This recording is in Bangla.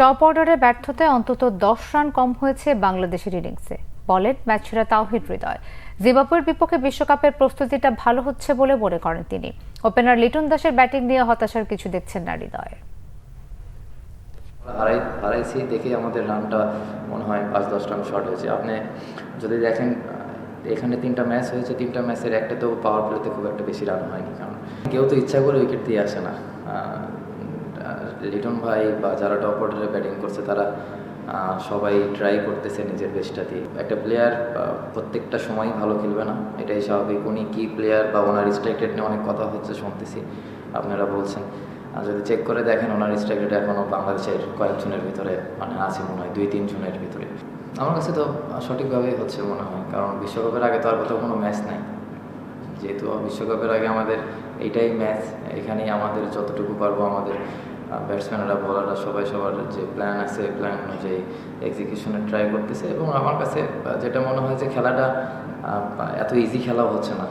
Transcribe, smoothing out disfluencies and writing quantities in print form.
টপ অর্ডারে ব্যর্থতায় অন্তত 10 রান কম হয়েছে বাংলাদেশের ইনিংসে, বলেন ম্যাচ সেরা তাওহিদ হৃদয়। জিম্বাবুয়ের বিপক্ষে বিশ্বকাপের প্রস্তুতিটা ভালো হচ্ছে বলে মনে করেন তিনি। ওপেনার লিটন দাসের ব্যাটিং নিয়ে হতাশার কিছু দেখছেন না হৃদয়। হারাইছি দেখে আমাদের রানটা মনে হয় 5-10 রান শর্ট হয়েছে। আপনি যদি দেখেন এখানে 3টা ম্যাচ হয়েছে, 3টা ম্যাচের একটাতেও পাওয়ার প্লেতে খুব একটা বেশি রান হয়নি, কারণ কেউ তো ইচ্ছা করে উইকেট দিয়ে আসে না। লিটন ভাই বা যারা টপ অর্ডারে ব্যাটিং করছে তারা সবাই ট্রাই করতেছে নিজের বেস্টটা দিয়ে। একটা প্লেয়ার প্রত্যেকটা সময় ভালো খেলবে না, এটাই স্বাভাবিক। উনি কি প্লেয়ার বা ওনার স্ট্রাইক রেট নিয়ে অনেক কথা হচ্ছে, শুনতেছি আপনারা বলছেন। যদি চেক করে দেখেন ওনার স্ট্রাইক রেট এখনও বাংলাদেশের কয়েকজনের ভিতরে আছে মনে হয় 2-3 জনের ভিতরে। আমার কাছে তো সঠিকভাবেই হচ্ছে মনে হয়, কারণ বিশ্বকাপের আগে তো আর কোথাও কোনো ম্যাচ নাই। যেহেতু বিশ্বকাপের আগে আমাদের এইটাই ম্যাচ, এখানেই আমাদের যতটুকু পারবো আমাদের ব্যাটসম্যানরা বলাররা সবাই সবার যে প্ল্যান আছে প্ল্যান অনুযায়ী এক্সিকিউশনে ট্রাই করতেছে। এবং আমার কাছে যেটা মনে হয় যে খেলাটা এত ইজি খেলাও হচ্ছে না।